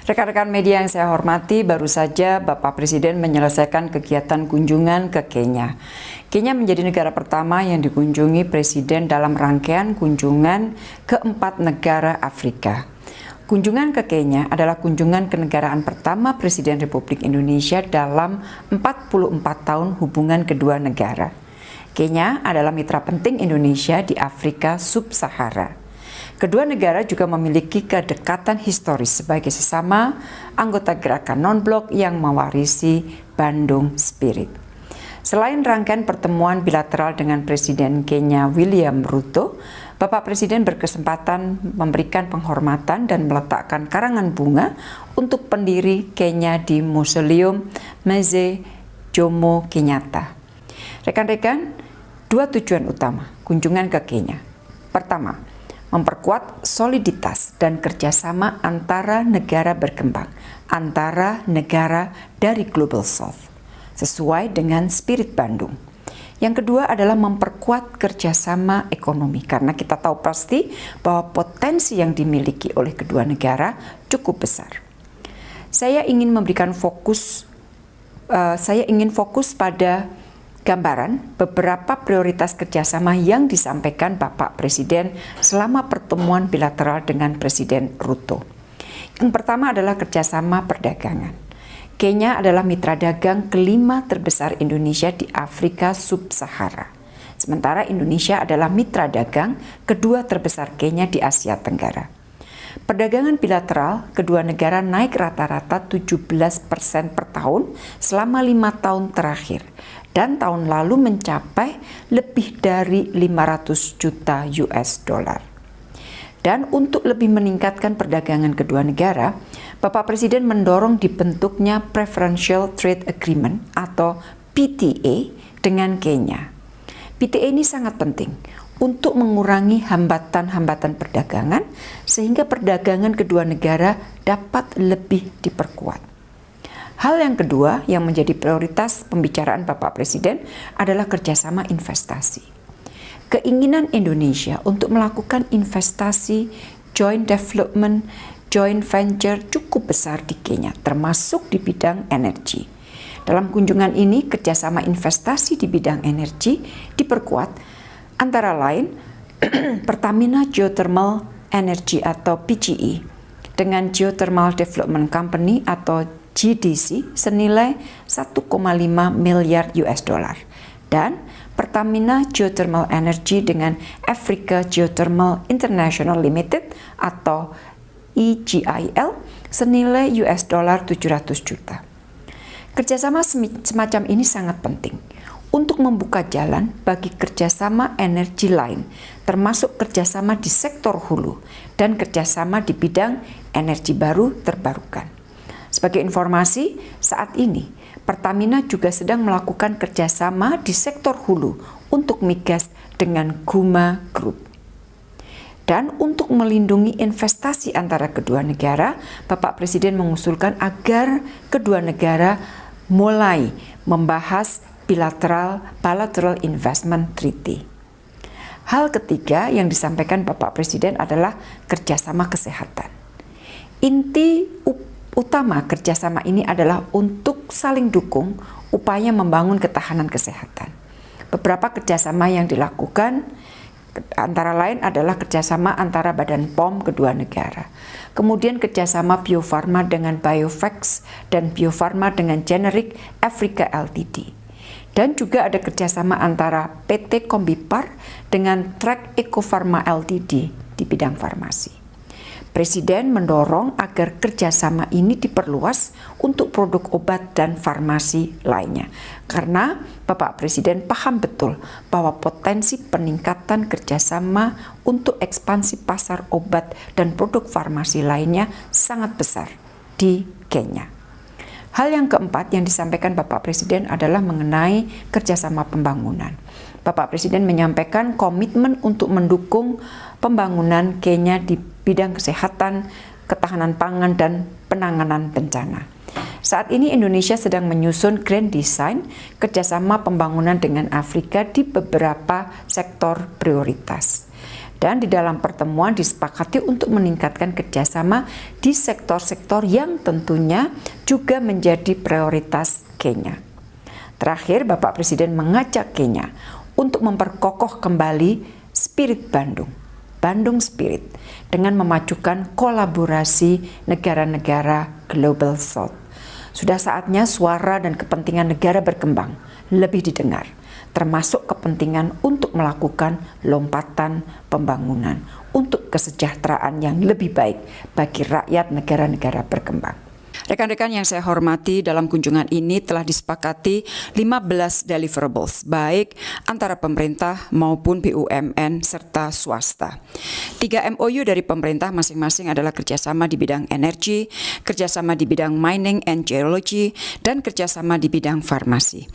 Rekan-rekan media yang saya hormati, baru saja Bapak Presiden menyelesaikan kegiatan kunjungan ke Kenya. Kenya menjadi negara pertama yang dikunjungi Presiden dalam rangkaian kunjungan ke 4 negara Afrika. Kunjungan ke Kenya adalah kunjungan kenegaraan pertama Presiden Republik Indonesia dalam 44 tahun hubungan kedua negara. Kenya adalah mitra penting Indonesia di Afrika Sub-Sahara. Kedua negara juga memiliki kedekatan historis sebagai sesama anggota gerakan non-blok yang mewarisi Bandung Spirit. Selain rangkaian pertemuan bilateral dengan Presiden Kenya William Ruto, Bapak Presiden berkesempatan memberikan penghormatan dan meletakkan karangan bunga untuk pendiri Kenya di Museum Mzee Jomo Kenyatta. Rekan-rekan, 2 tujuan utama kunjungan ke Kenya. Pertama, memperkuat soliditas dan kerjasama antara negara berkembang, antara negara dari Global South, sesuai dengan spirit Bandung. Yang kedua adalah memperkuat kerjasama ekonomi, karena kita tahu pasti bahwa potensi yang dimiliki oleh kedua negara cukup besar. Saya ingin fokus pada gambaran beberapa prioritas kerjasama yang disampaikan Bapak Presiden selama pertemuan bilateral dengan Presiden Ruto. Yang pertama adalah kerjasama perdagangan. Kenya adalah mitra dagang kelima terbesar Indonesia di Afrika Sub-Sahara. Sementara Indonesia adalah mitra dagang kedua terbesar Kenya di Asia Tenggara. Perdagangan bilateral kedua negara naik rata-rata 17% per tahun selama 5 tahun terakhir, dan tahun lalu mencapai lebih dari 500 juta US dollar. Dan untuk lebih meningkatkan perdagangan kedua negara, Bapak Presiden mendorong dibentuknya Preferential Trade Agreement atau PTA dengan Kenya. PTA ini sangat penting untuk mengurangi hambatan-hambatan perdagangan sehingga perdagangan kedua negara dapat lebih diperkuat. Hal yang kedua yang menjadi prioritas pembicaraan Bapak Presiden adalah kerjasama investasi. Keinginan Indonesia untuk melakukan investasi, joint development, joint venture cukup besar di Kenya, termasuk di bidang energi. Dalam kunjungan ini, kerjasama investasi di bidang energi diperkuat, antara lain Pertamina Geothermal Energy atau PGE dengan Geothermal Development Company atau GDC senilai 1,5 miliar US dollar, dan Pertamina Geothermal Energy dengan Africa Geothermal International Limited atau EGIL senilai US dollar 700 juta. Kerjasama semacam ini sangat penting untuk membuka jalan bagi kerjasama energi lain, termasuk kerjasama di sektor hulu dan kerjasama di bidang energi baru terbarukan. Sebagai informasi, saat ini Pertamina juga sedang melakukan kerjasama di sektor hulu untuk migas dengan Guma Group. Dan untuk melindungi investasi antara kedua negara, Bapak Presiden mengusulkan agar kedua negara mulai membahas bilateral investment treaty. Hal ketiga yang disampaikan Bapak Presiden adalah kerjasama kesehatan. Inti utama kerjasama ini adalah untuk saling dukung upaya membangun ketahanan kesehatan. Beberapa kerjasama yang dilakukan antara lain adalah kerjasama antara Badan POM kedua negara, kemudian kerjasama Bio Farma dengan Biovax dan Bio Farma dengan Generic Africa Ltd. Dan juga ada kerjasama antara PT Kombipar dengan Track Eco Pharma Ltd di bidang farmasi. Presiden mendorong agar kerjasama ini diperluas untuk produk obat dan farmasi lainnya. Karena Bapak Presiden paham betul bahwa potensi peningkatan kerjasama untuk ekspansi pasar obat dan produk farmasi lainnya sangat besar di Kenya. Hal yang keempat yang disampaikan Bapak Presiden adalah mengenai kerjasama pembangunan. Bapak Presiden menyampaikan komitmen untuk mendukung pembangunan Kenya di bidang kesehatan, ketahanan pangan, dan penanganan bencana. Saat ini Indonesia sedang menyusun Grand Design kerjasama pembangunan dengan Afrika di beberapa sektor prioritas. Dan di dalam pertemuan disepakati untuk meningkatkan kerjasama di sektor-sektor yang tentunya juga menjadi prioritas Kenya. Terakhir, Bapak Presiden mengajak Kenya untuk memperkokoh kembali spirit Bandung Spirit, dengan memajukan kolaborasi negara-negara Global South. Sudah saatnya suara dan kepentingan negara berkembang, lebih didengar, termasuk kepentingan untuk melakukan lompatan pembangunan untuk kesejahteraan yang lebih baik bagi rakyat negara-negara berkembang. Rekan-rekan yang saya hormati, dalam kunjungan ini telah disepakati 15 deliverables, baik antara pemerintah maupun BUMN serta swasta. 3 MOU dari pemerintah masing-masing adalah kerjasama di bidang energi, kerjasama di bidang mining and geology, dan kerjasama di bidang farmasi.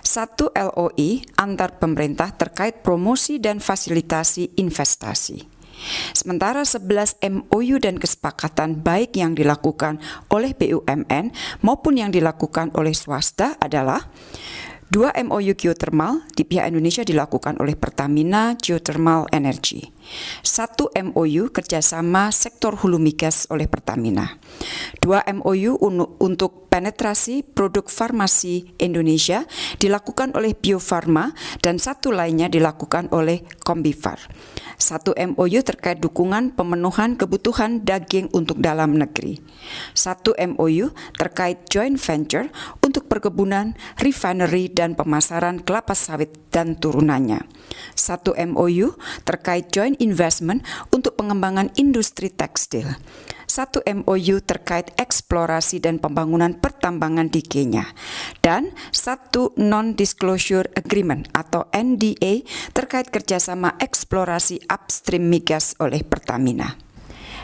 1 LOI antar pemerintah terkait promosi dan fasilitasi investasi. Sementara 11 MOU dan kesepakatan baik yang dilakukan oleh BUMN maupun yang dilakukan oleh swasta adalah 2 MOU geothermal di pihak Indonesia dilakukan oleh Pertamina Geothermal Energy. 1 MOU kerjasama sektor hulu migas oleh Pertamina. 2 MOU untuk penetrasi produk farmasi Indonesia dilakukan oleh Bio Farma dan 1 lainnya dilakukan oleh Kombifar. 1 MOU terkait dukungan pemenuhan kebutuhan daging untuk dalam negeri. 1 MOU terkait joint venture untuk perkebunan, refinery, dan pemasaran kelapa sawit dan turunannya. 1 MOU terkait joint investment untuk pengembangan industri tekstil. 1 MOU terkait eksplorasi dan pembangunan pertambangan di Kenya, dan 1 Non-Disclosure Agreement atau NDA terkait kerjasama eksplorasi upstream migas oleh Pertamina.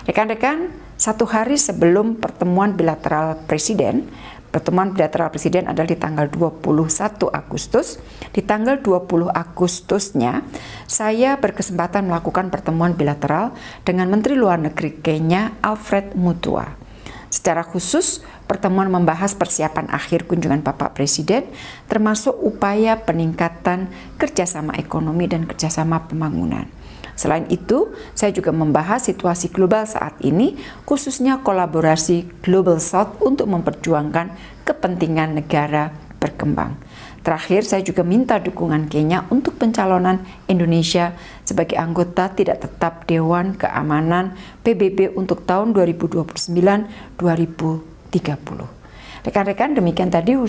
Rekan-rekan, 1 hari sebelum pertemuan bilateral presiden adalah di tanggal 21 Agustus. Di tanggal 20 Agustusnya, saya berkesempatan melakukan pertemuan bilateral dengan Menteri Luar Negeri Kenya, Alfred Mutua. Secara khusus, pertemuan membahas persiapan akhir kunjungan Bapak Presiden, termasuk upaya peningkatan kerjasama ekonomi dan kerjasama pembangunan. Selain itu, saya juga membahas situasi global saat ini, khususnya kolaborasi Global South untuk memperjuangkan kepentingan negara berkembang. Terakhir, saya juga minta dukungan Kenya untuk pencalonan Indonesia sebagai anggota tidak tetap Dewan Keamanan PBB untuk tahun 2029-2030. Rekan-rekan, demikian tadi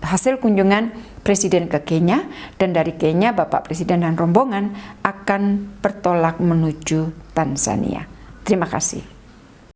hasil kunjungan Presiden ke Kenya, dan dari Kenya Bapak Presiden dan rombongan akan bertolak menuju Tanzania. Terima kasih.